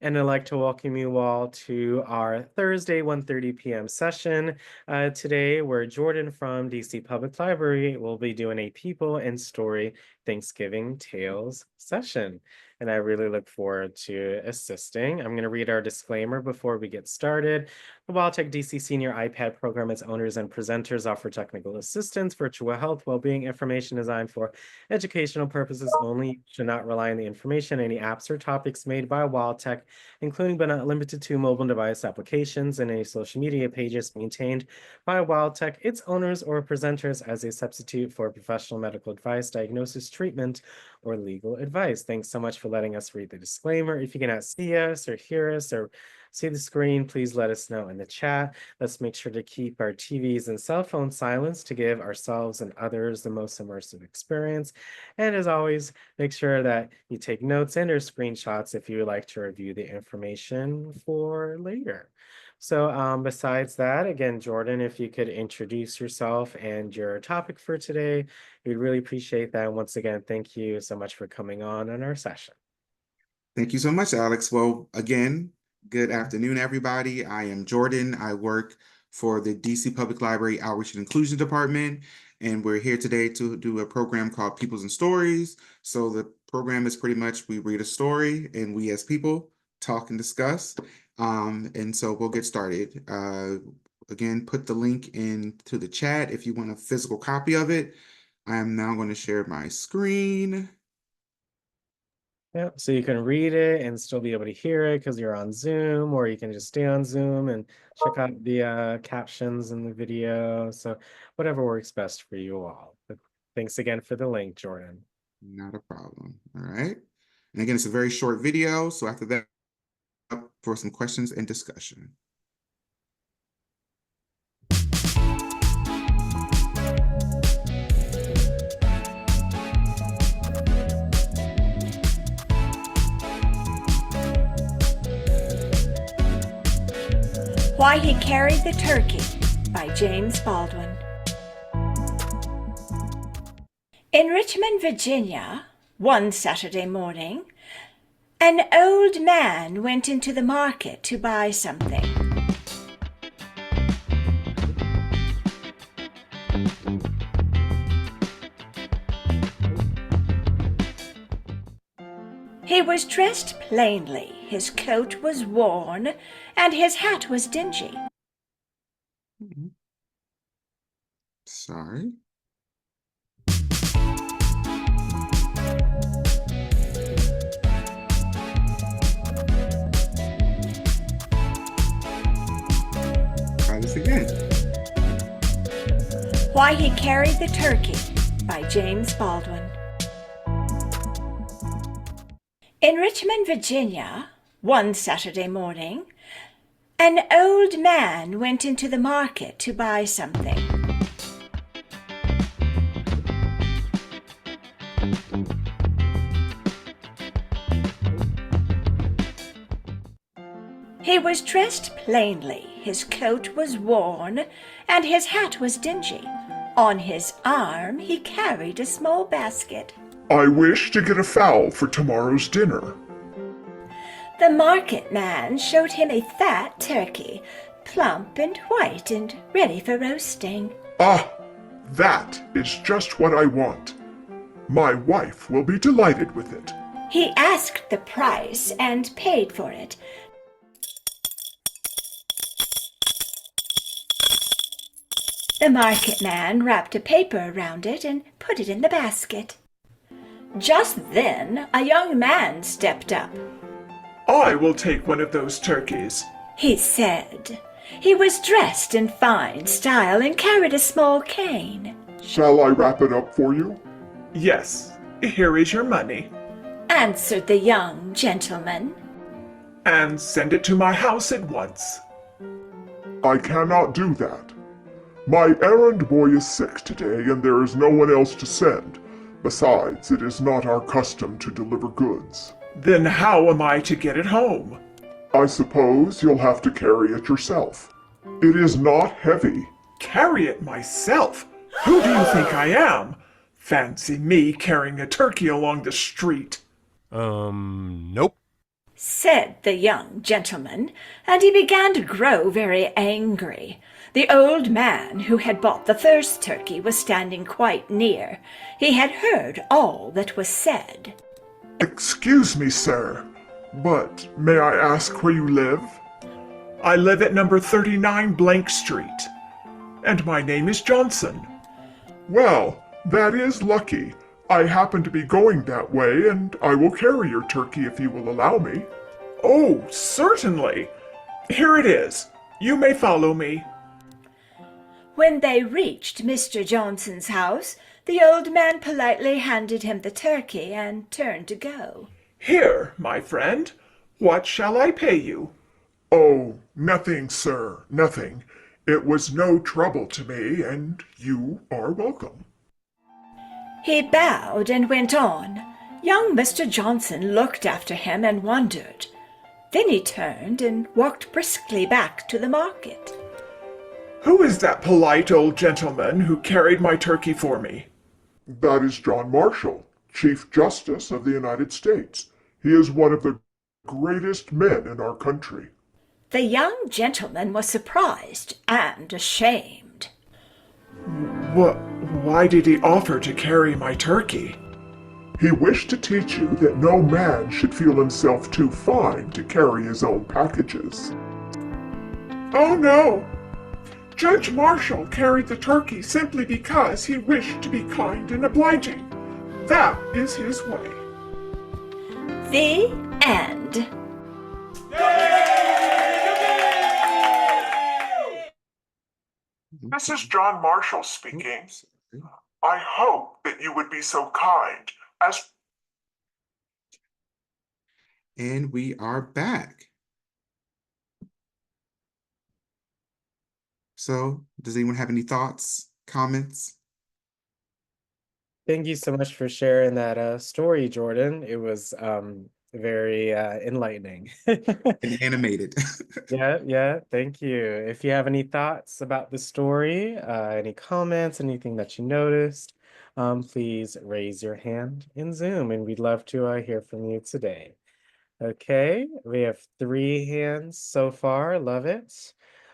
And I'd like to welcome you all to our Thursday 1:30 p.m. session. Today, where Jordan from DC Public Library will be doing a People and Story Thanksgiving Tales session. And I really look forward to assisting. I'm going to read our disclaimer before we get started. The WildTech DC Senior iPad program, its owners and presenters offer technical assistance, virtual health, well-being information designed for educational purposes only. You should not rely on the information, any apps or topics made by WildTech, including but not limited to mobile device applications and any social media pages maintained by WildTech, its owners, or presenters as a substitute for professional medical advice, diagnosis, treatment, or legal advice. Thanks so much for letting us read the disclaimer. If you cannot see us or hear us or see the screen, please let us know in the chat. Let's make sure to keep our TVs and cell phones silenced to give ourselves and others the most immersive experience. And as always, make sure that you take notes and or screenshots if you would like to review the information for later. So besides that, again, Jordan, if you could introduce yourself and your topic for today, we'd really appreciate that. And once again, thank you so much for coming on our session. Thank you so much, Alex. Well, again, good afternoon, everybody. I am Jordan. I work for the DC Public Library Outreach and Inclusion Department, and we're here today to do a program called Peoples and Stories. So the program is pretty much we read a story and we as people talk and discuss. And so we'll get started. Again, put the link into the chat if you want a physical copy of it. I am now going to share my screen. Yeah, so you can read it and still be able to hear it because you're on Zoom, or you can just stay on Zoom and check out the captions in the video. So whatever works best for you all. But thanks again for the link, Jordan. Not a problem. All right. And again, it's a very short video. So after that, up for some questions and discussion. Why He Carried the Turkey by James Baldwin. In Richmond, Virginia, one Saturday morning, an old man went into the market to buy something. He was dressed plainly, his coat was worn, and his hat was dingy. Sorry. Try this again. Why He Carried the Turkey by James Baldwin. In Richmond, Virginia, one Saturday morning, an old man went into the market to buy something. He was dressed plainly, his coat was worn, and his hat was dingy. On his arm he carried a small basket. I wish to get a fowl for tomorrow's dinner. The market man showed him a fat turkey, plump and white and ready for roasting. Ah, that is just what I want. My wife will be delighted with it. He asked the price and paid for it. The market man wrapped a paper around it and put it in the basket. Just then, a young man stepped up. I will take one of those turkeys, he said. He was dressed in fine style and carried a small cane. Shall I wrap it up for you? Yes, here is your money. Answered the young gentleman. And send it to my house at once. I cannot do that. My errand boy is sick today and there is no one else to send. Besides, it is not our custom to deliver goods. Then how am I to get it home? I suppose you'll have to carry it yourself. It is not heavy. Carry it myself? Who do you think I am? Fancy me carrying a turkey along the street. Nope. said the young gentleman, and he began to grow very angry. The old man who had bought the first turkey was standing quite near. He had heard all that was said. Excuse me, sir, but may I ask where you live? I live at number 39 Blank Street, and my name is Johnson. Well, that is lucky. I happen to be going that way, and I will carry your turkey if you will allow me. Oh, certainly. Here it is. You may follow me. When they reached Mr. Johnson's house, the old man politely handed him the turkey and turned to go. Here, my friend. What shall I pay you? Oh, nothing, sir, nothing. It was no trouble to me, and you are welcome. He bowed and went on. Young Mr. Johnson looked after him and wondered. Then he turned and walked briskly back to the market. Who is that polite old gentleman who carried my turkey for me? That is John Marshall, Chief Justice of the United States. He is one of the greatest men in our country. The young gentleman was surprised and ashamed. Why did he offer to carry my turkey? He wished to teach you that no man should feel himself too fine to carry his own packages. Oh no! Judge Marshall carried the turkey simply because he wished to be kind and obliging. That is his way. The end. This is John Marshall speaking. I hope that you would be so kind as... And we are back. So, does anyone have any thoughts, comments? Thank you so much for sharing that story, Jordan. It was very enlightening. And animated. Yeah, thank you. If you have any thoughts about the story, any comments, anything that you noticed, please raise your hand in Zoom, and we'd love to hear from you today. Okay, we have 3 hands so far. Love it.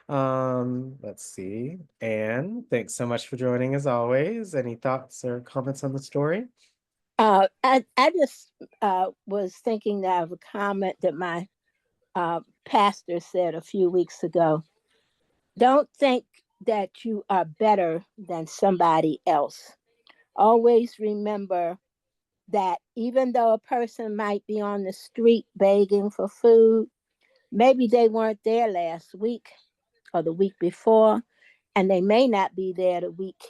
Let's see. Anne, thanks so much for joining as always. Any thoughts or comments on the story? I just was thinking of a comment that my pastor said a few weeks ago. Don't think that you are better than somebody else. Always remember that even though a person might be on the street begging for food, maybe they weren't there last week or the week before, and they may not be there the week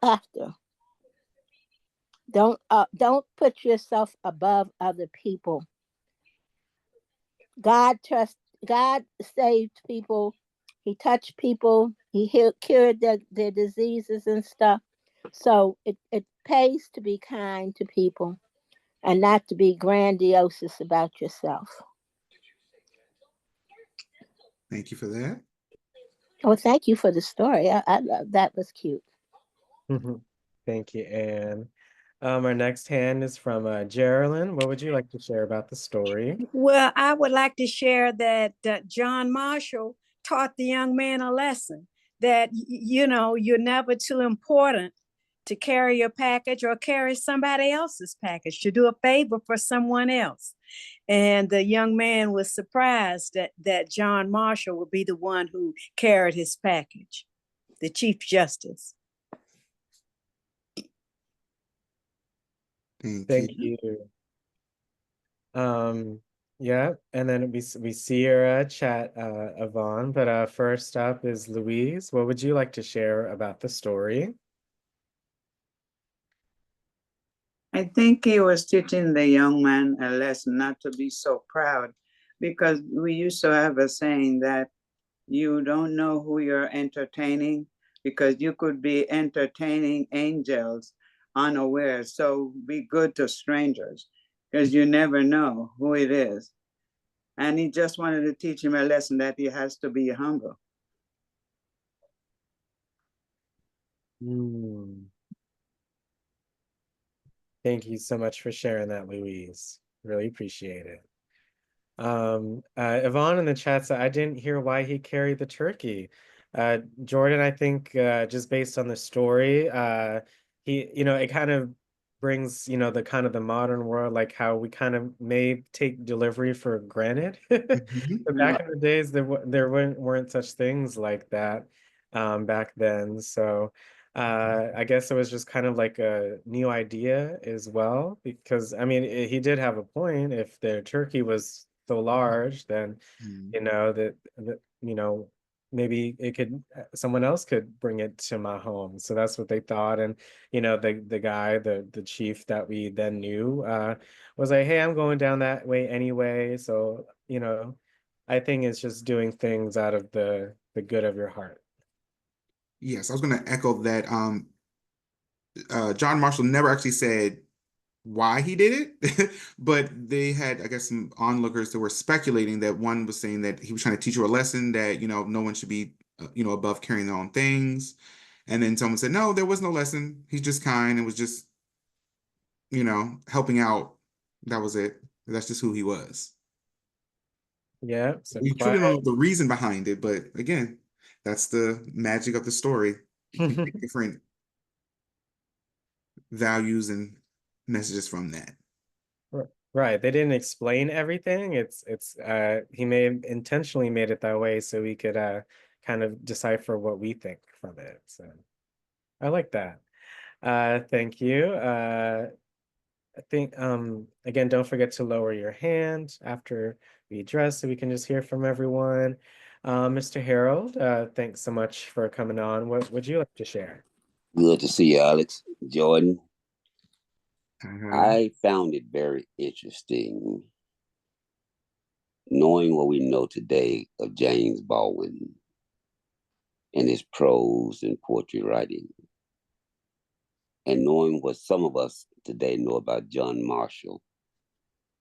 after. Don't put yourself above other people. God saved people. He touched people. He cured their diseases and stuff. So it pays to be kind to people and not to be grandiose about yourself. Thank you for that. Well, thank you for the story. I love that. Was cute. Thank you, Anne. Our next hand is from Geraldine. What would you like to share about the story? Well, I would like to share that John Marshall taught the young man a lesson that, you know, you're never too important to carry your package or carry somebody else's package, to do a favor for someone else. And the young man was surprised that John Marshall would be the one who carried his package, the Chief Justice. Thank you. Yeah, and then we see your chat, Yvonne, but first up is Louise. What would you like to share about the story? I think he was teaching the young man a lesson not to be so proud, because we used to have a saying that you don't know who you're entertaining, because you could be entertaining angels unaware. So be good to strangers, because you never know who it is. And he just wanted to teach him a lesson that he has to be humble. Thank you so much for sharing that, Louise. Really appreciate it. Yvonne in the chat said, I didn't hear why he carried the turkey. Jordan, I think just based on the story, it kind of brings, the kind of the modern world, like how we kind of may take delivery for granted. Mhm. But back in the days, there weren't such things like that back then. So I guess it was just kind of like a new idea as well, because I mean, he did have a point. If the turkey was so large, then Mhm. that maybe it could someone else could bring it to my home. So that's what they thought. And the guy, the chief that we then knew, was like, hey, I'm going down that way anyway. So I think it's just doing things out of the good of your heart. Yes, I was going to echo that. John Marshall never actually said why he did it, but they had, I guess, some onlookers that were speculating that one was saying that he was trying to teach you a lesson that, no one should be, above carrying their own things. And then someone said, no, there was no lesson. He's just kind and was just, helping out. That was it. That's just who he was. Yeah, so We truly don't know quiet. the reason behind it, but again, that's the magic of the story. We get different values and messages from that. Right. They didn't explain everything. It's he may have intentionally made it that way so we could kind of decipher what we think from it. So I like that. Thank you. I think again, don't forget to lower your hand after we address so we can just hear from everyone. Mr. Harold, thanks so much for coming on. What would you like to share? Good to see you, Alex. Jordan, Uh-huh. I found it very interesting knowing what we know today of James Baldwin and his prose and poetry writing, and knowing what some of us today know about John Marshall.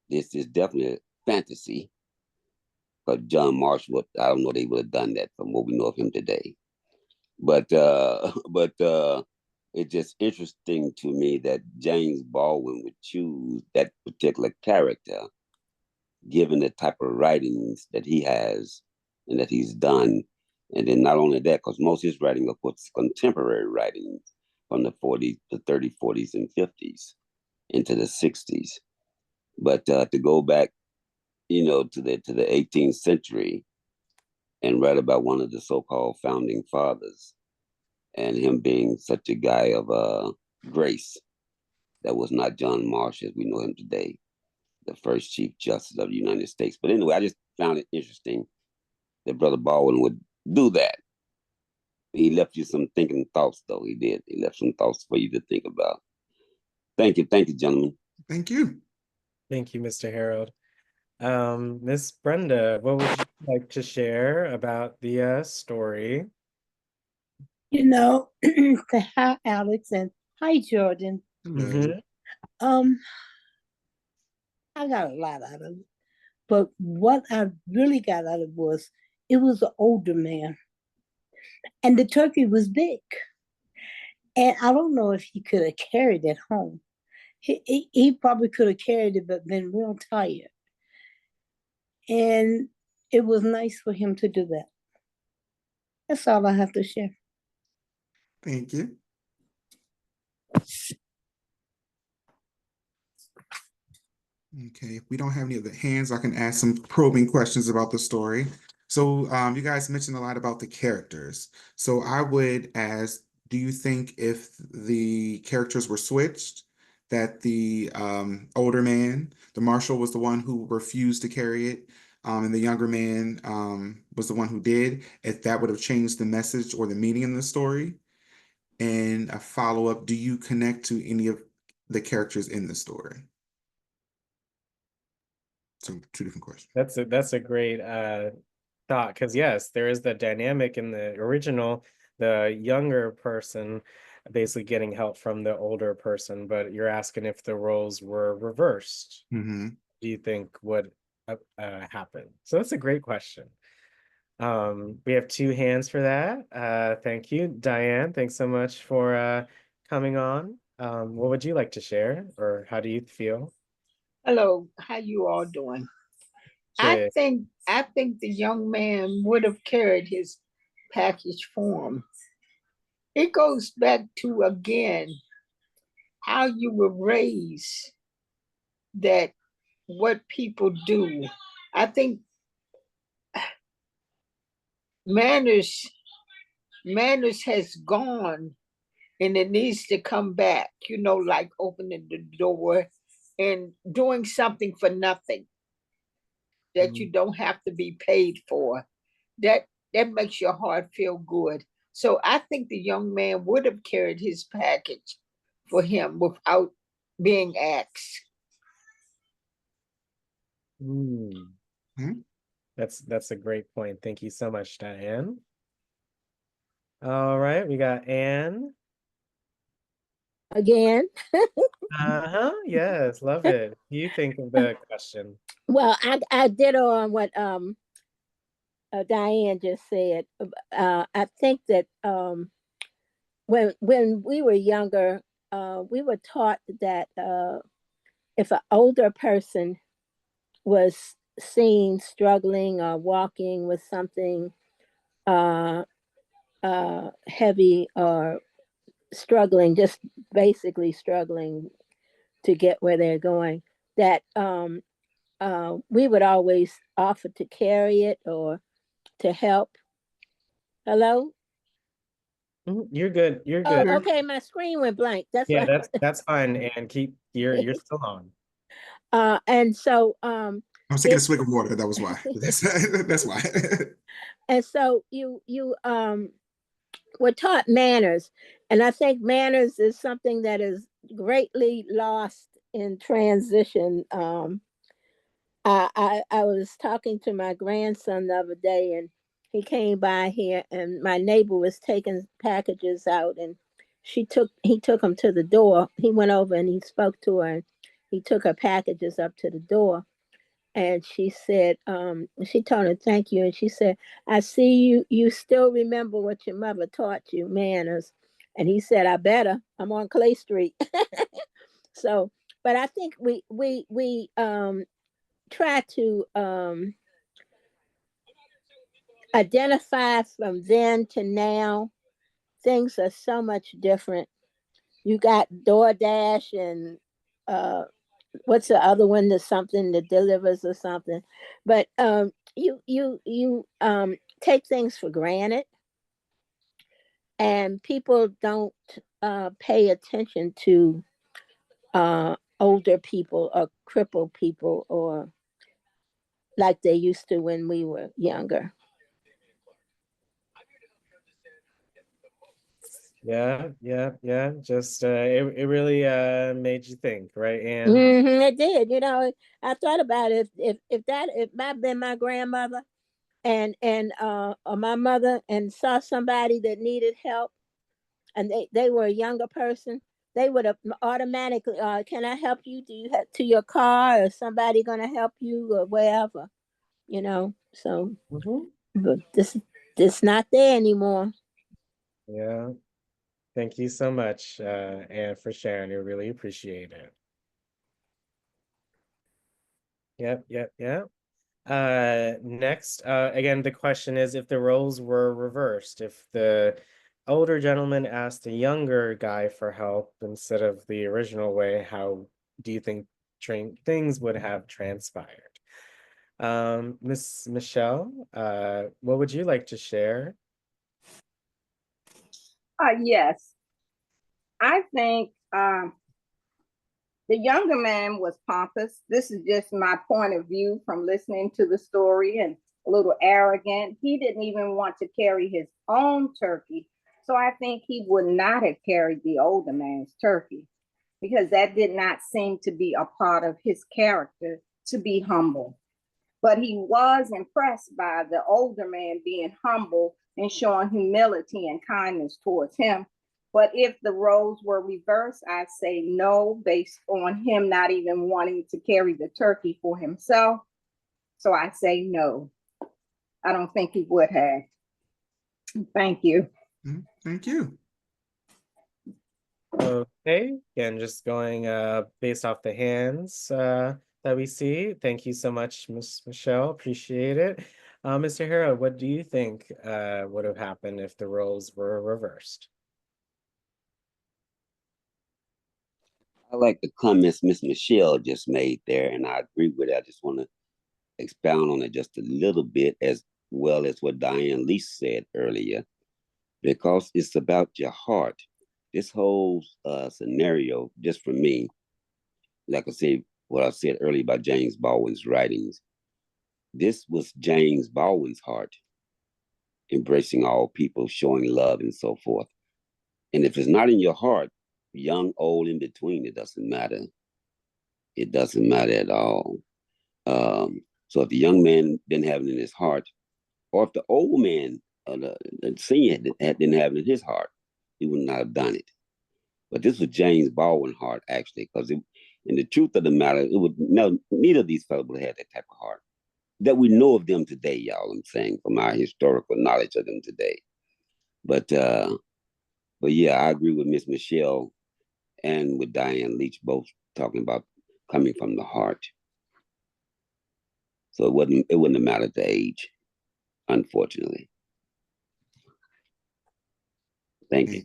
This is definitely fantasy, but John Marshall, I don't know they would have done that from what we know of him today. But it's just interesting to me that James Baldwin would choose that particular character given the type of writings that he has and that he's done. And then not only that, because most of his writing, of course, is contemporary writings from the 40s, the 30s, 40s, and 50s into the 60s. But to go back, to the 18th century and write about one of the so-called founding fathers and him being such a guy of grace that was not John Marsh as we know him today, the first Chief Justice of the United States. But anyway, I just found it interesting that Brother Baldwin would do that. He left you some thinking thoughts, though. He did. He left some thoughts for you to think about. Thank you, gentlemen. Thank you. Thank you, Mr. Harold. Miss Brenda, what would you like to share about the story? Hi, Alex, and hi, Jordan. Hello. Um, I got a lot out of it, but what I really got out of it was it was an older man, and the turkey was big, and I don't know if he could have carried it home. He probably could have carried it, but been real tired, and it was nice for him to do that. That's all I have to share. Thank you. Okay, if we don't have any other hands, I can ask some probing questions about the story. So, you guys mentioned a lot about the characters. So I would ask, do you think if the characters were switched, that the older man, the marshal, was the one who refused to carry it, and the younger man was the one who did, if that would have changed the message or the meaning in the story? And a follow-up, do you connect to any of the characters in the story? So two different questions. That's a great thought, because yes, there is the dynamic in the original, the younger person basically getting help from the older person, but you're asking if the roles were reversed. Mm-hmm. Do you think would happen? So that's a great question. We have two hands for that. Thank you, Diane. Thanks so much for coming on. What would you like to share, or how do you feel? Hello, how you all doing? to. I think the young man would have carried his package for him. It goes back to again how you were raised, that what people do. I think manners has gone, and it needs to come back, like opening the door and doing something for nothing that you don't have to be paid for. That makes your heart feel good. So I think the young man would have carried his package for him without being asked. Mm. Mhm. That's a great point. Thank you so much, Diane. All right, we got Anne. Again, Uh-huh. Yes, love it. You think of the question. well, I did on what Diane just said. I think that when we were younger, we were taught that if an older person was seen struggling or walking with something uh, heavy or struggling, just basically struggling to get where they're going, that we would always offer to carry it or to help. Hello? You're good. You're Oh, good. Sure. okay. My screen went blank. That's Yeah, why. that's fine. And keep you're still on. And so I was taking a it swig of water. That was why. That's why. and so you were taught manners, and I think manners is something that is greatly lost in transition. I was talking to my grandson the other day, and he came by here, and my neighbor was taking packages out, and he took them to the door. He went over and he spoke to her, and he took her packages up to the door. And she said, she told him thank you, and she said, "I see you still remember what your mother taught you, manners." And he said, "I better. I'm on Clay Street." So, but I think we try to identify from then to now. Things are so much different. You got DoorDash and what's the other one? That's something that delivers or something. But you take things for granted, and people don't pay attention to older people or crippled people, or like they used to when we were younger. Yeah. Just it really made you think, right? And It did. I thought about it. If I'd been my grandmother and or my mother, and saw somebody that needed help, and they were a younger person, they would have automatically, can I help you? Do you have to your car, or somebody gonna help you, or wherever, So, Mhm. but this not there anymore. Yeah. Thank you so much, Anne, for sharing. I really appreciate it. Yep. Next, again, the question is, if the roles were reversed, if the older gentleman asked the younger guy for help instead of the original way, how do you think things would have transpired? Miss Michelle, what would you like to share? Yes, I think the younger man was pompous. This is just my point of view from listening to the story, and a little arrogant. He didn't even want to carry his own turkey. So I think he would not have carried the older man's turkey, because that did not seem to be a part of his character to be humble. But he was impressed by the older man being humble and showing humility and kindness towards him. But if the roles were reversed, I say no, based on him not even wanting to carry the turkey for himself. So I say no. I don't think he would have. Thank you. Thank you. Okay, again, just going based off the hands. that we see. Thank you so much, Miss Michelle. Appreciate it. Mr. Hero, what do you think would have happened if the roles were reversed? I like the comments Miss Michelle just made there, and I agree with it. I just want to expound on it just a little bit, as well as what Diane Lee said earlier, because it's about your heart. This whole scenario, just for me, like I said, what I said earlier about James Baldwin's writings, this was James Baldwin's heart, embracing all people, showing love, and so forth. And if it's not in your heart, young, old, in between, it doesn't matter. It doesn't matter at all. So if the young man didn't have it in his heart, or if the old man, the senior, didn't have it in his heart, he would not have done it. But this was James Baldwin's heart, actually, because in the truth of the matter, it would neither of these fellows would have had that type of heart that we know of them today, y'all. I'm saying from our historical knowledge of them today. But yeah, I agree with Miss Michelle and with Diane Leach, both talking about coming from the heart. So it wouldn't have mattered the age, unfortunately. Thank you.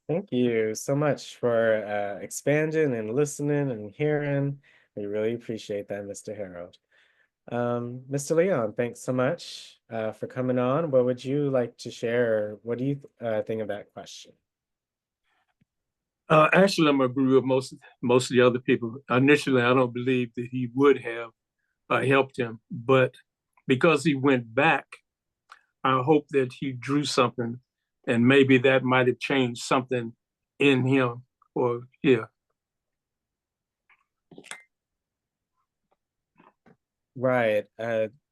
Thank you so much for expanding and listening and hearing. We really appreciate that, Mr. Harold. Mr. Leon, thanks so much for coming on. What would you like to share? What do you think of that question? Actually, I'm agree with most of the other people. Initially, I don't believe that he would have helped him, but because he went back, I hope that he drew something, and maybe that might have changed something in him. Or yeah. Right.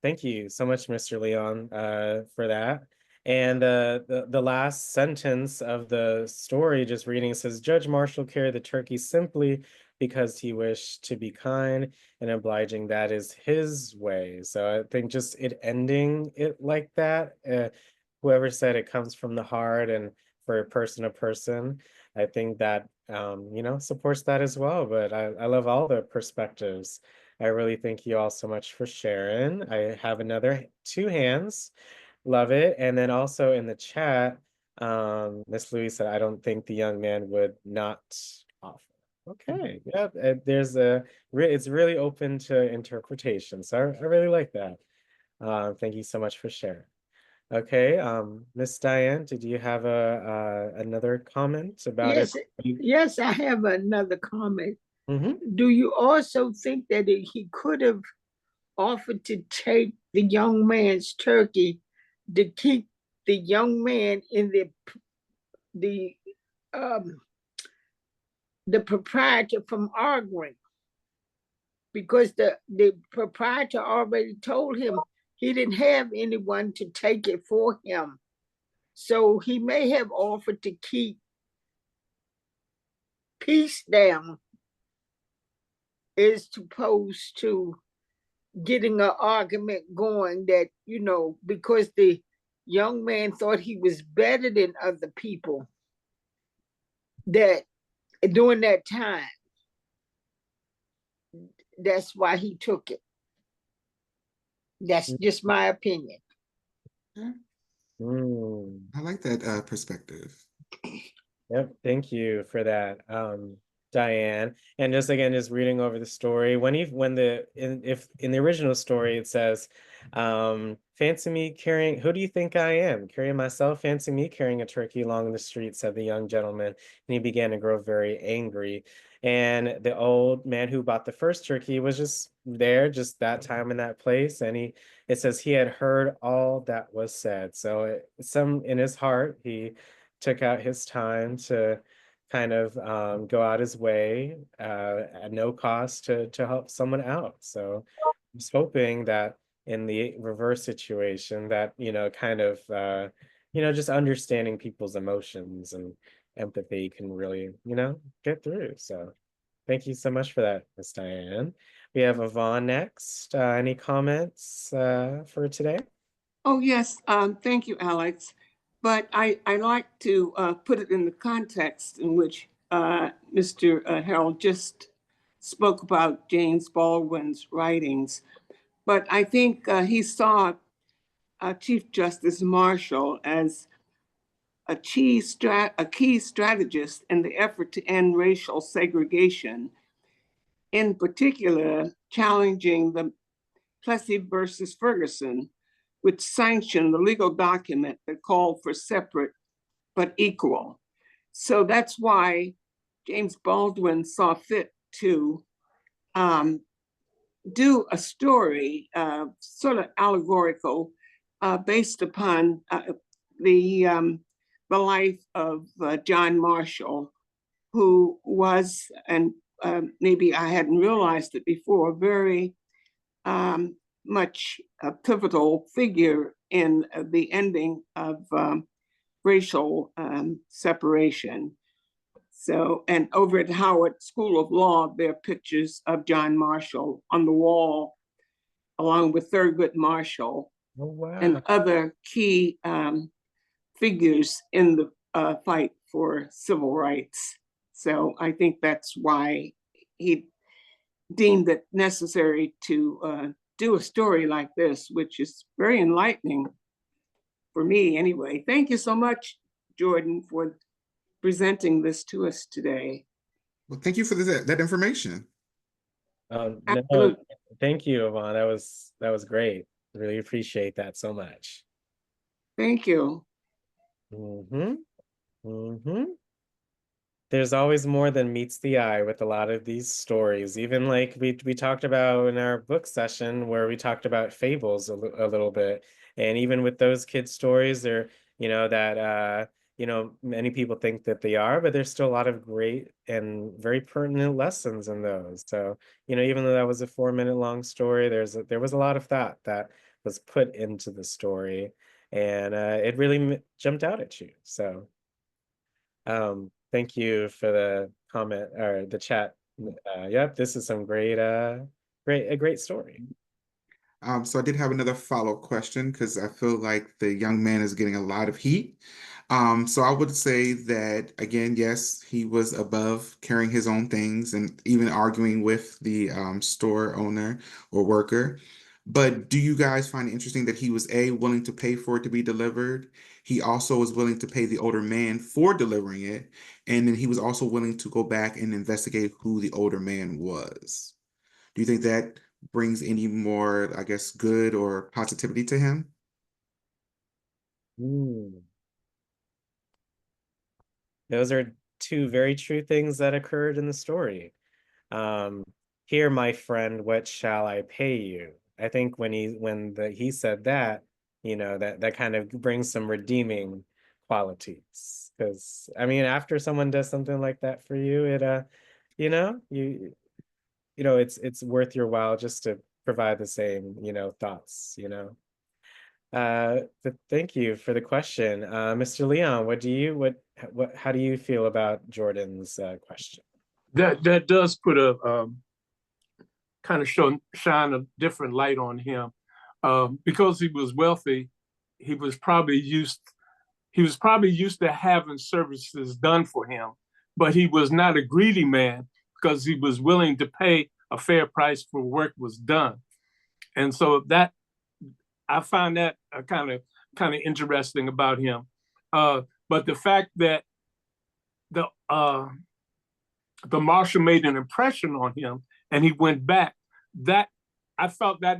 Thank you so much, Mr. Leon, for that. And the last sentence of the story, just reading, says, Judge Marshall carried the turkey simply because he wished to be kind and obliging. That is his way. So I think just it ending it like that, whoever said it comes from the heart and for person to person, I think that, supports that as well. But I love all the perspectives. I really thank you all so much for sharing. I have another two hands. Love it. And then also in the chat, Miss Louise said, I don't think the young man would not offer. Okay. Yeah, it's really open to interpretation. So I really like that. Thank you so much for sharing. Okay, Miss Diane, did you have another comment about it? Yes, I have another comment. Mm-hmm. Do you also think that he could have offered to take the young man's turkey to keep the young man in the proprietor from arguing? Because the proprietor already told him he didn't have anyone to take it for him. So he may have offered to keep peace down as opposed to getting an argument going that, because the young man thought he was better than other people that during that time. That's why he took it. That's just my opinion. I like that perspective. Yep, thank you for that, Diane. And just again, just reading over the story, in the original story it says, fancy me carrying, who do you think I am? Carrying myself, fancy me carrying a turkey along the street, said the young gentleman, and he began to grow very angry. And the old man who bought the first turkey was just there, just that time in that place. And it says he had heard all that was said. So in his heart, he took out his time to kind of go out his way at no cost to help someone out. So I'm just hoping that in the reverse situation that, kind of, just understanding people's emotions and empathy can really, get through. So thank you so much for that, Miss Diane. We have Yvonne next. Any comments for today? Oh, yes. Thank you, Alex. But I like to put it in the context in which Mr. Harold just spoke about James Baldwin's writings, but I think he saw Chief Justice Marshall as a key strategist in the effort to end racial segregation, in particular challenging the Plessy versus Ferguson, which sanctioned the legal document that called for separate but equal. So that's why James Baldwin saw fit to do a story, sort of allegorical, based upon the life of John Marshall, who was, and maybe I hadn't realized it before, very much a pivotal figure in the ending of racial separation. So, and over at Howard School of Law, there are pictures of John Marshall on the wall, along with Thurgood Marshall. Oh, wow. And other key figures in the fight for civil rights. So I think that's why he deemed it necessary to do a story like this, which is very enlightening for me anyway. Thank you so much, Jordan, for presenting this to us today. Well, thank you for that information. No, Absolutely. thank you, Yvonne. That was great. Really appreciate that so much. Thank you. There's always more than meets the eye with a lot of these stories. Even like we talked about in our book session where we talked about fables a little bit. And even with those kids' stories, they're, that many people think that they are, but there's still a lot of great and very pertinent lessons in those. So, even though that was a 4-minute long story, there was a lot of thought that was put into the story, and it really jumped out at you. So thank you for the comment or the chat. Yep, this is some a great story. So I did have another follow-up question because I feel like the young man is getting a lot of heat. So I would say that again, yes, he was above carrying his own things and even arguing with the store owner or worker. But do you guys find it interesting that he was willing to pay for it to be delivered? He also was willing to pay the older man for delivering it, and then he was also willing to go back and investigate who the older man was. Do you think that brings any more, I guess, good or positivity to him? Those are two very true things that occurred in the story. Here, my friend, what shall I pay you? I think when he said that, that kind of brings some redeeming qualities. Because after someone does something like that for you, it's worth your while just to provide the same, thoughts, But thank you for the question. Mr. Leon, how do you feel about Jordan's question? That does put a kind of shine a different light on him. Because he was wealthy, he was probably used to having services done for him, but he was not a greedy man because he was willing to pay a fair price for work was done. And so that I find that kind of interesting about him. But the fact that the marshal made an impression on him and he went back, that I felt that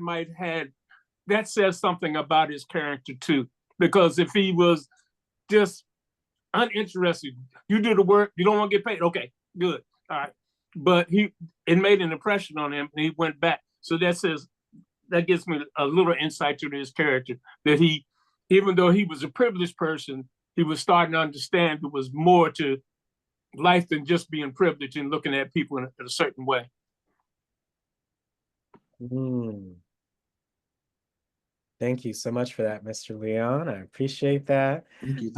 that says something about his character too. Because if he was just uninterested, you do the work, you don't want to get paid, okay, good, all right. But it made an impression on him and he went back. So that gives me a little insight to his character, that even though he was a privileged person, he was starting to understand there was more to life than just being privileged and looking at people in a certain way. Thank you so much for that, Mr. Leon. I appreciate that. Thank you.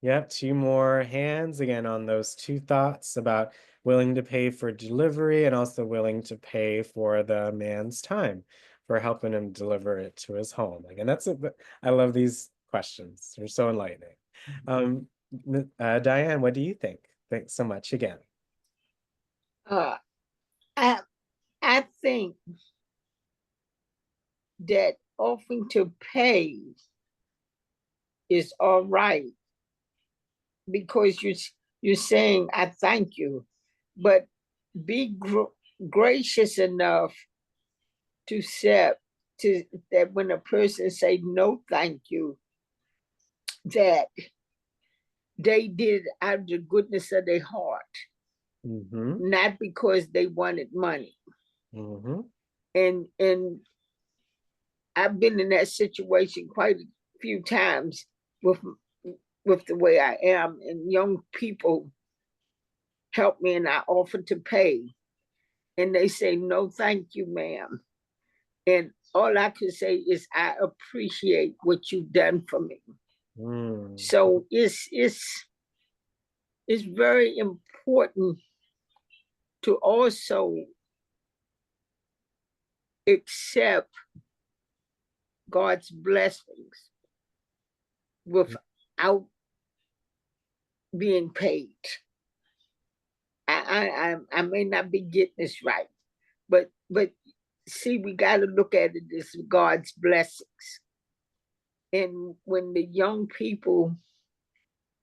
We have 2 more hands again on those 2 thoughts about willing to pay for delivery and also willing to pay for the man's time for helping him deliver it to his home. Again, I love these questions. They're so enlightening. Diane, what do you think? Thanks so much again. I think that offering to pay is all right because you're saying I thank you, but be gracious enough to accept to that when a person say no thank you, that they did out of the goodness of their heart, not because they wanted money. And I've been in that situation quite a few times with the way I am, and young people help me and I offer to pay. And they say, no, thank you, ma'am. And all I can say is I appreciate what you've done for me. So it's very important to also accept God's blessings without being paid. I may not be getting this right, but see, we got to look at it as God's blessings. And when the young people,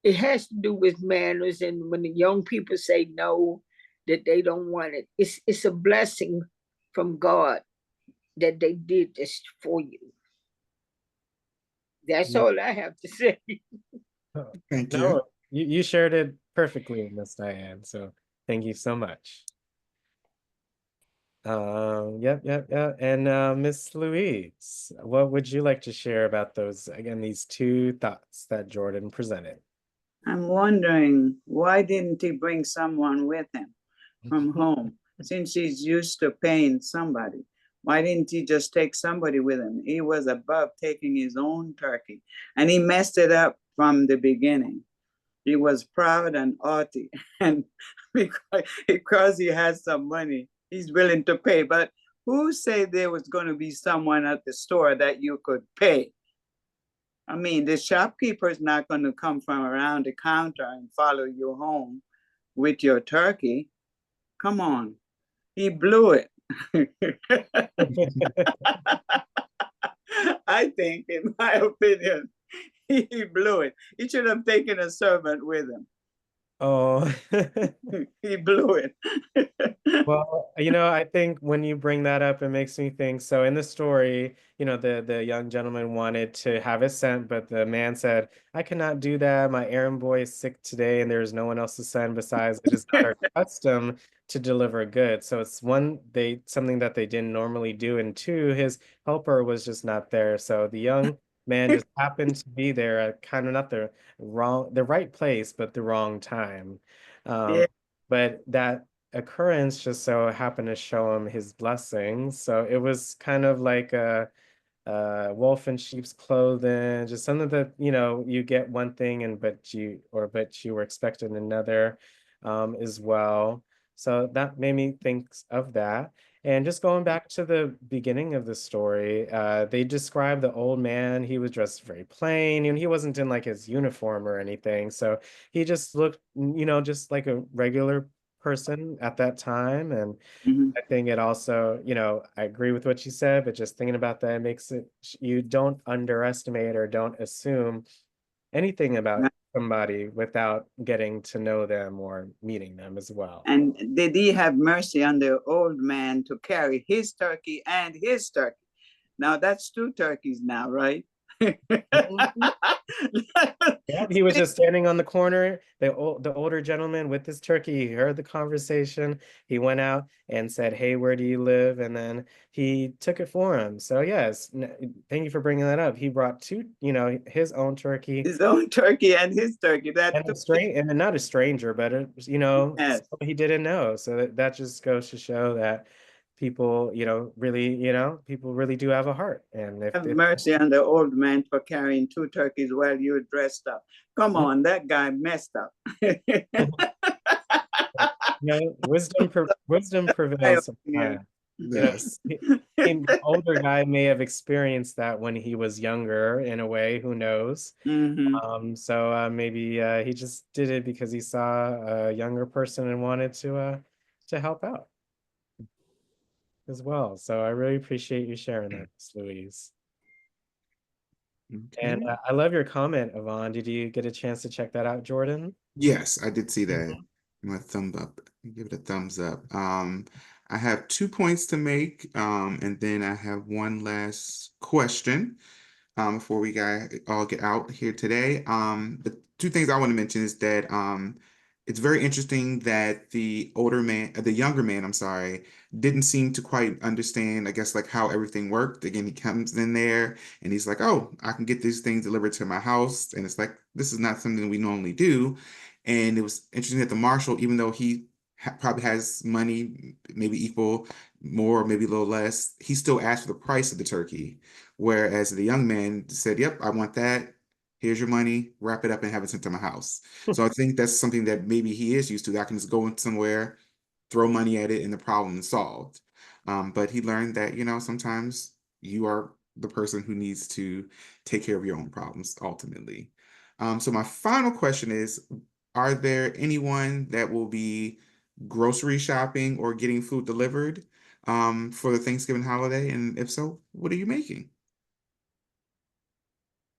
it has to do with manners, and when the young people say no, that they don't want it, it's a blessing from God that they did this for you. That's all I have to say. Thank you. No, you shared it perfectly, Miss Diane. So thank you so much. Yep. And Miss Louise, what would you like to share about those, again, these two thoughts that Jordan presented? I'm wondering, why didn't he bring someone with him from home? Since he's used to paying somebody, why didn't he just take somebody with him? He was above taking his own turkey, and he messed it up from the beginning. He was proud and haughty, and because he has some money, he's willing to pay. But who said there was going to be someone at the store that you could pay? I mean, the shopkeeper is not going to come from around the counter and follow you home with your turkey. Come on. He blew it. I think, in my opinion, he blew it. He should have taken a servant with him. Oh, He blew it. well, I think when you bring that up, it makes me think. So in the story, the young gentleman wanted to have it sent, but the man said, I cannot do that. My errand boy is sick today, and there's no one else to send. Besides, it is not our custom to deliver goods. So it's something that they didn't normally do. And two, his helper was just not there. So the young man just happened to be there at kind of not the right place, but the wrong time. Yeah. But that occurrence just so happened to show him his blessings. So it was kind of like a wolf in sheep's clothing, just something that, you get one thing but you were expecting another as well. So that made me think of that. And just going back to the beginning of the story, they described the old man. He was dressed very plain, and he wasn't in like his uniform or anything. So he just looked, just like a regular person at that time. And I think it also, I agree with what you said, but just thinking about that makes it, you don't underestimate or don't assume anything about somebody without getting to know them or meeting them as well. And did he have mercy on the old man to carry his turkey and his turkey? Now that's two turkeys now, right? Yeah, he was just standing on the corner, the older gentleman with his turkey. He heard the conversation. He went out and said, hey, where do you live? And then he took it for him. So yes, thank you for bringing that up. He brought two, his own turkey. His own turkey and his turkey. And not a stranger, but Yes. he didn't know. So that just goes to show that people, people really do have a heart. And Have mercy on the old man for carrying two turkeys while you're dressed up. Come on, that guy messed up. Wisdom prevails sometimes. Yes. The older guy may have experienced that when he was younger, in a way, who knows? So maybe he just did it because he saw a younger person and wanted to help out. as well. So I really appreciate you sharing that, Miss Louise. And Okay. I love your comment, Yvonne. Did you get a chance to check that out, Jordan? Yes, I did see that. My thumb up. Give it a thumbs up. I have 2 points to make, and then I have one last question. Before we all get out here today. The two things I want to mention is that it's very interesting that the younger man, I'm sorry, didn't seem to quite understand, I guess, like how everything worked. Again, he comes in there and he's like, "Oh, I can get these things delivered to my house," and it's like this is not something we normally do. And it was interesting that the marshal, even though he probably has money, maybe equal, more, maybe a little less, he still asked for the price of the turkey. Whereas the young man said, "Yep, I want that. Here's your money. Wrap it up and have it sent to my house." So I think that's something that maybe he is used to. That I can just go in somewhere, throw money at it, and the problem is solved. But he learned that, sometimes you are the person who needs to take care of your own problems ultimately. So my final question is, are there anyone that will be grocery shopping or getting food delivered for the Thanksgiving holiday? And if so, what are you making?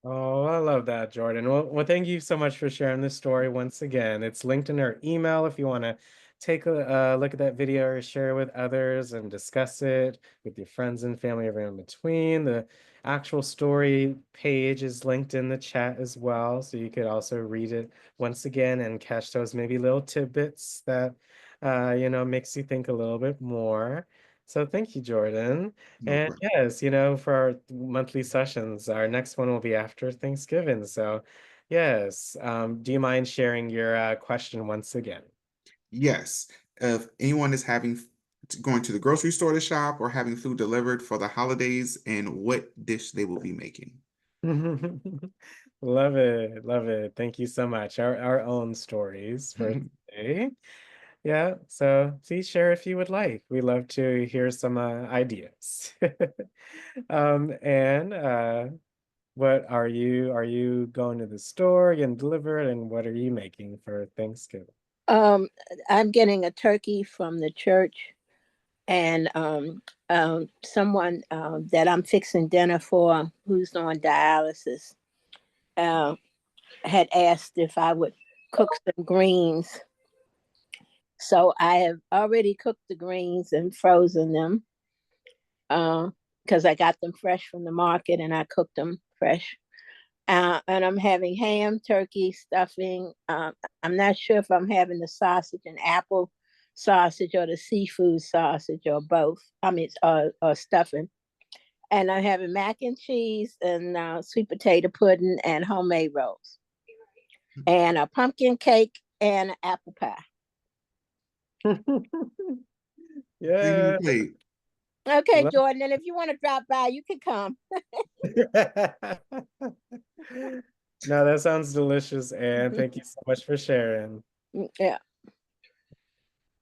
Oh, I love that, Jordan. Well, thank you so much for sharing this story once again. It's linked in our email if you want to take a look at that video or share it with others and discuss it with your friends and family, everyone in between. The actual story page is linked in the chat as well, so you could also read it once again and catch those maybe little tidbits that makes you think a little bit more. So thank you, Jordan. No And problem. yes, for our monthly sessions, our next one will be after Thanksgiving. So, yes, do you mind sharing your question once again? Yes. If anyone is going to the grocery store to shop or having food delivered for the holidays, and what dish they will be making. Love it, love it. Thank you so much. Our own stories for today. Yeah, so please share if you would like. We love to hear some ideas. And what are you going to the store, getting delivered, and what are you making for Thanksgiving? Um, I'm getting a turkey from the church, and someone that I'm fixing dinner for, who's on dialysis, uh, had asked if I would cook some greens. So I have already cooked the greens and frozen them because I got them fresh from the market and I cooked them fresh. And I'm having ham, turkey, stuffing. I'm not sure if I'm having the sausage and apple sausage or the seafood sausage or both. I mean, or stuffing. And I'm having mac and cheese and sweet potato pudding and homemade rolls and a pumpkin cake and apple pie. Bring Yeah. the plate. Okay, Love- Jordan, and if you want to drop by, you can come. No, that sounds delicious, and thank you so much for sharing. Yeah.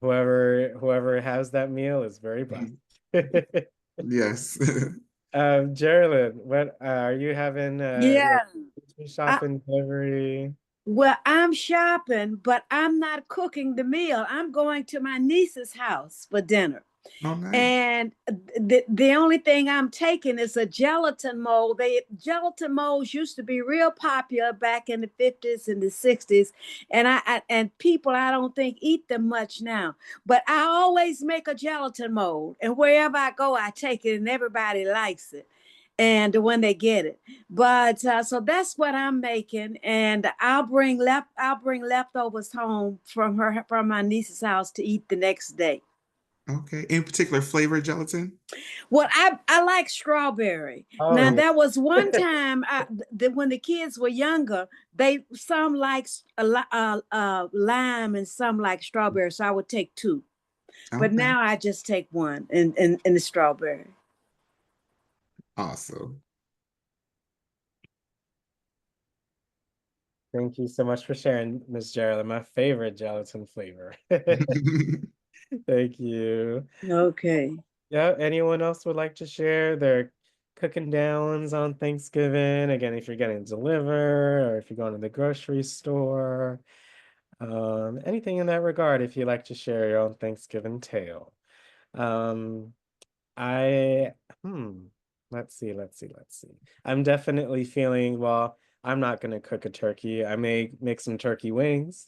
Whoever has that meal is very blessed. Yes. Geraldine, what are you having Yeah. I, shopping delivery? well, I'm shopping, but I'm not cooking the meal. I'm going to my niece's house for dinner. Oh, nice. And the only thing I'm taking is a gelatin mold. Gelatin molds used to be real popular back in the 50s and the 60s, and and people I don't think eat them much now. But I always make a gelatin mold, and wherever I go, I take it, and everybody likes it. And when they get it, but so that's what I'm making, and I'll bring leftovers home from my niece's house to eat the next day. Okay. In particular flavor gelatin? Well, I like strawberry. Oh Now yeah. that was one time when the kids were younger, they some like lime and some like strawberry, so I would take two. But Okay. now I just take one in the strawberry. Awesome. Thank you so much for sharing, Miss Geraldine. My favorite gelatin flavor. Thank you. Okay. Yeah, anyone else would like to share their cooking downs on Thanksgiving? Again, if you're getting delivered or if you're going to the grocery store, anything in that regard, if you'd like to share your own Thanksgiving tale. Um, I let's see, let's see. I'm definitely feeling, well, I'm not gonna cook a turkey. I may make some turkey wings.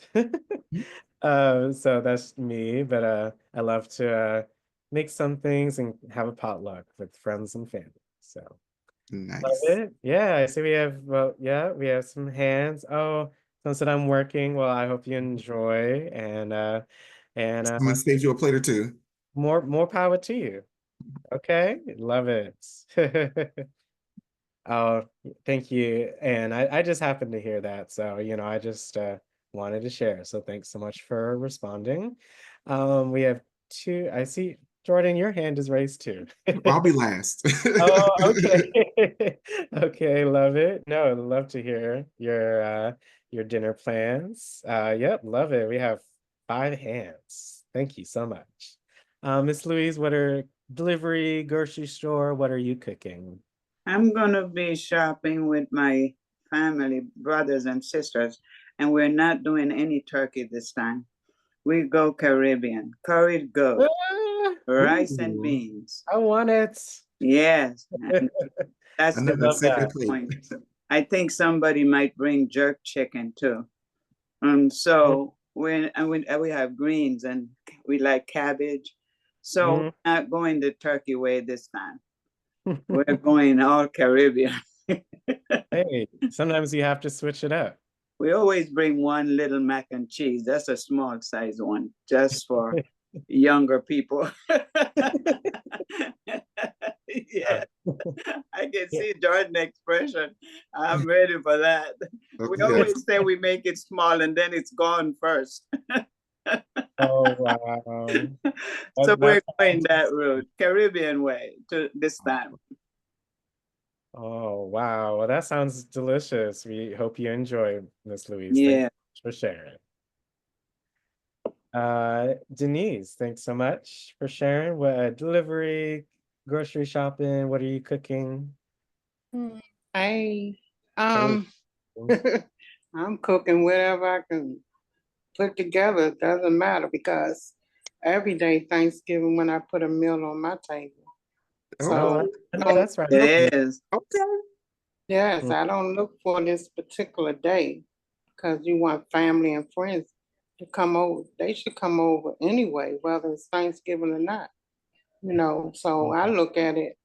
So that's me, but I love to make some things and have a potluck with friends and family. So love Nice. it. Yeah, I see we have, well, yeah, we have some hands. Oh, someone said I'm working. Well, I hope you enjoy and Someone saved you a plate or two. more power to you. Okay, love it. Oh, thank you. And I just happened to hear that. So, I just wanted to share. So thanks so much for responding. We have two. I see, Jordan, your hand is raised too. I'll be last. Oh, okay. Okay, love it. No, I'd love to hear your dinner plans. Yep, love it. We have five hands. Thank you so much. Miss Louise, what are delivery, grocery store, what are you cooking? I'm gonna be shopping with my family, brothers and sisters, and we're not doing any turkey this time. We go Caribbean, curried goat, Ah, rice and ooh, beans. I want it. Yes, and that's the Another Love sacred that. plate. point. I think somebody might bring jerk chicken too. Mm, So we have greens and we like cabbage. So mm. we're not going the turkey way this time. We're going all Caribbean. Hey, sometimes you have to switch it up. We always bring one little mac and cheese. That's a small size one, just for younger people. Yeah, I can Yeah. see Jordan's expression. I'm ready for that. We Yes. always say we make it small and then it's gone first. Oh, wow. So we're That's going that route, Caribbean way to this time. Oh, wow. Well, that sounds delicious. We hope you enjoy, Miss Louise. Thanks Yeah. for sharing. Denise, thanks so much for sharing. What delivery, grocery shopping, what are you cooking? I Oh, I'm cooking whatever I can put together. It doesn't matter because every day Thanksgiving when I put a meal on my table. oh, So I know I don't, that's right. It is. Okay. yes, Mm, I don't look for this particular day because you want family and friends to come over. They should come over anyway, whether it's Thanksgiving or not. So I mm, look at it,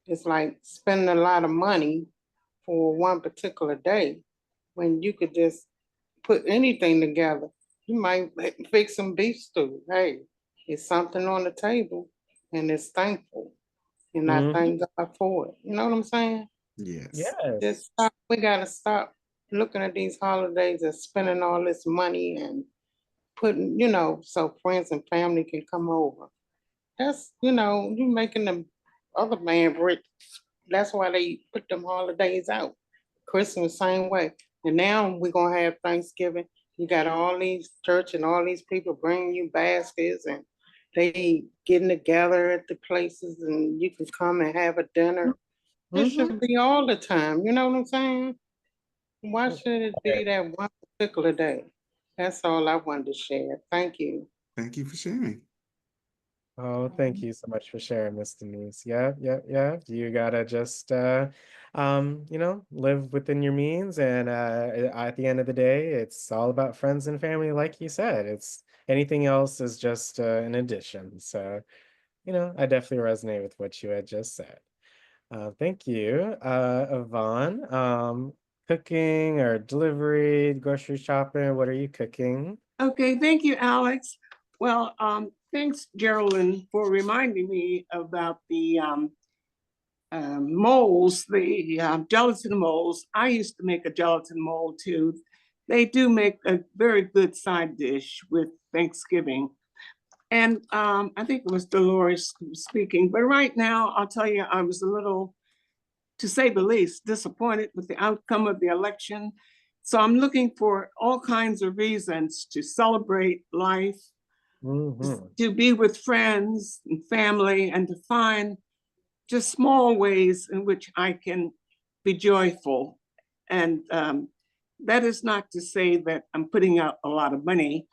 it's like spending a lot of money for one particular day when you could just put anything together. You might fix some beef stew. Hey, it's something on the table and it's thankful. And I mhm. thank God for it. You know what I'm saying? Yes. Yes. We gotta stop looking at these holidays and spending all this money and putting, so friends and family can come over. You making the other man rich. That's why they put them holidays out. Christmas, same way. And now we're gonna have Thanksgiving. You got all these church and all these people bringing you baskets and they getting together at the places and you can come and have a dinner. It Mhm. should be all the time. You know what I'm saying? Why should it be that one particular day? That's all I wanted to share. Thank you. Thank you for sharing. Oh, thank you so much for sharing, Miss Denise. Yeah, yeah, yeah. You gotta just live within your means and at the end of the day, it's all about friends and family, like you said. It's anything else is just an addition. So, I definitely resonate with what you had just said. Thank you. Yvonne, cooking or delivery, grocery shopping, what are you cooking? Okay, thank you, Alex. Well, thanks, Geraldine, for reminding me about the molds, the gelatin molds. I used to make a gelatin mold too. They do make a very good side dish with Thanksgiving. And I think it was Dolores speaking, but right now I'll tell you, I was a little, to say the least, disappointed with the outcome of the election. So I'm looking for all kinds of reasons to celebrate life, Mm-hmm. to be with friends and family, and to find just small ways in which I can be joyful. And that is not to say that I'm putting out a lot of money,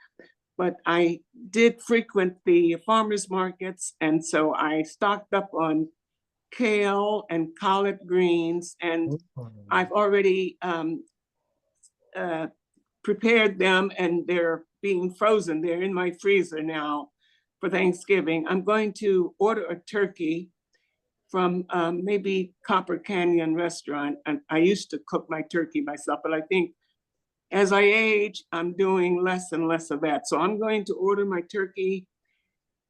but I did frequent the farmers markets, and so I stocked up on kale and collard greens, and I've already prepared them, and they're being frozen. They're in my freezer now for Thanksgiving. I'm going to order a turkey from maybe Copper Canyon Restaurant. And I used to cook my turkey myself, but I think as I age, I'm doing less and less of that. So I'm going to order my turkey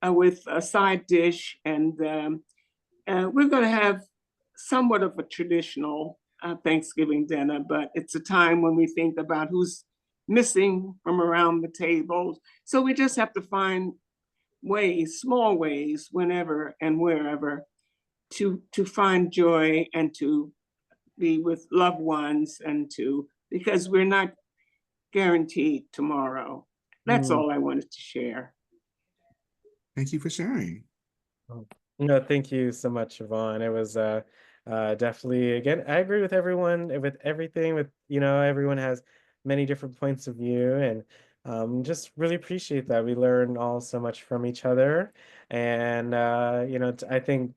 with a side dish, and we're going to have somewhat of a traditional Thanksgiving dinner, but it's a time when we think about who's missing from around the table. So we just have to find ways, small ways, whenever and wherever, to find joy and to be with loved ones, and because we're not guaranteed tomorrow. That's all I wanted to share. Thank you for sharing. Oh, no, thank you so much, Yvonne. It was definitely, again, I agree with everyone with everything. With everyone has many different points of view, and just really appreciate that we learn all so much from each other. And I think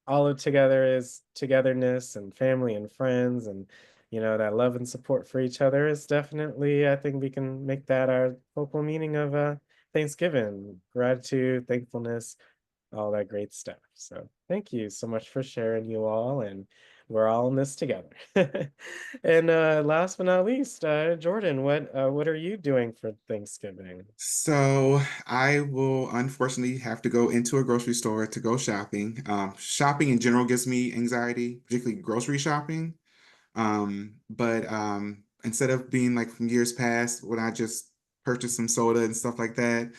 all of together is togetherness and family and friends, and that love and support for each other is definitely, I think we can make that our focal meaning of Thanksgiving: gratitude, thankfulness, all that great stuff. So thank you so much for sharing, you all, and we're all in this together. And last but not least, Jordan, what are you doing for Thanksgiving? So I will unfortunately have to go into a grocery store to go shopping. Shopping in general gives me anxiety, particularly grocery shopping. But instead of being like from years past when I just purchase some soda and stuff like that,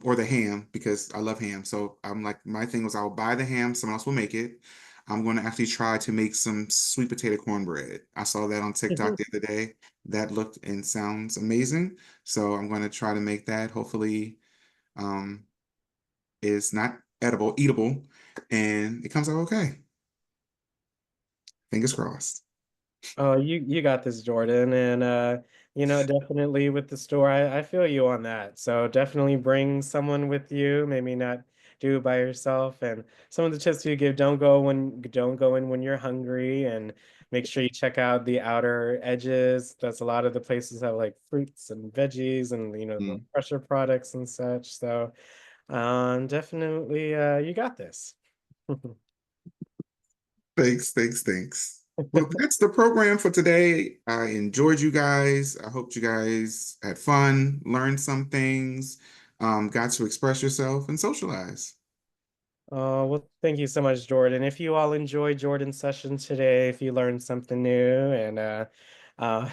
or the ham because I love ham. So I'm like, my thing was I'll buy the ham, someone else will make it. I'm going to actually try to make some sweet potato cornbread. I saw that on TikTok the other day. That looked and sounds amazing. So I'm going to try to make that. Hopefully, is not edible, eatable, and it comes out okay. Fingers crossed. Oh, you got this, Jordan. And definitely with the store, I feel you on that. So definitely bring someone with you, maybe not do it by yourself. And some of the tips you give: don't go in when you're hungry, and make sure you check out the outer edges. That's a lot of the places have like fruits and veggies and the fresher products and such. So definitely you got this. Thanks. Well, that's the program for today. I enjoyed you guys. I hope you guys had fun, learned some things, got to express yourself and socialize. Oh, well, thank you so much, Jordan. If you all enjoyed Jordan's session today, if you learned something new and uh,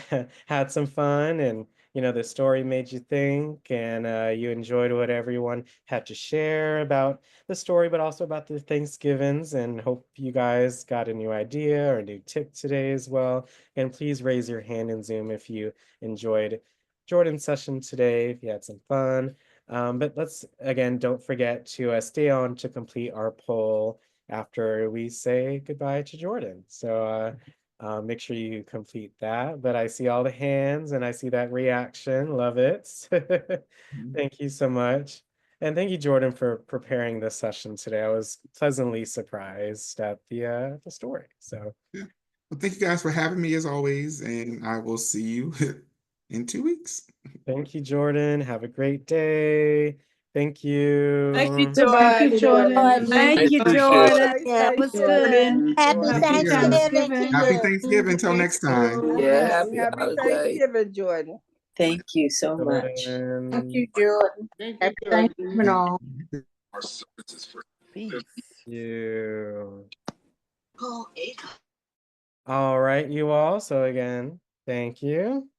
had some fun, and the story made you think, and you enjoyed what everyone had to share about the story, but also about the Thanksgivings, and hope you guys got a new idea or a new tip today as well. And please raise your hand in Zoom if you enjoyed Jordan's session today, if you had some fun. But let's, again, don't forget to stay on to complete our poll after we say goodbye to Jordan. So make sure you complete that. But I see all the hands and I see that reaction. Love it. Thank you so much. And thank you, Jordan, for preparing this session today. I was pleasantly surprised at the story. So Yeah. Well, thank you guys for having me as always, and I will see you in 2 weeks. thank you, Jordan. Have a great day. Thank you. Thank you, Thank Jordan. you, Jordan. Thank you, Appreciate it. Jordan. Yeah, it That was was good. good. Happy Thank you, Happy guys. Thanksgiving to Thanksgiving. Happy you. Thanksgiving till next time. Yeah, Yes. happy Thanksgiving, Jordan. Thank you so much. Thank Jordan. you, Jordan. Happy Thanksgiving all. Thank you. All right, you all. So again, thank you.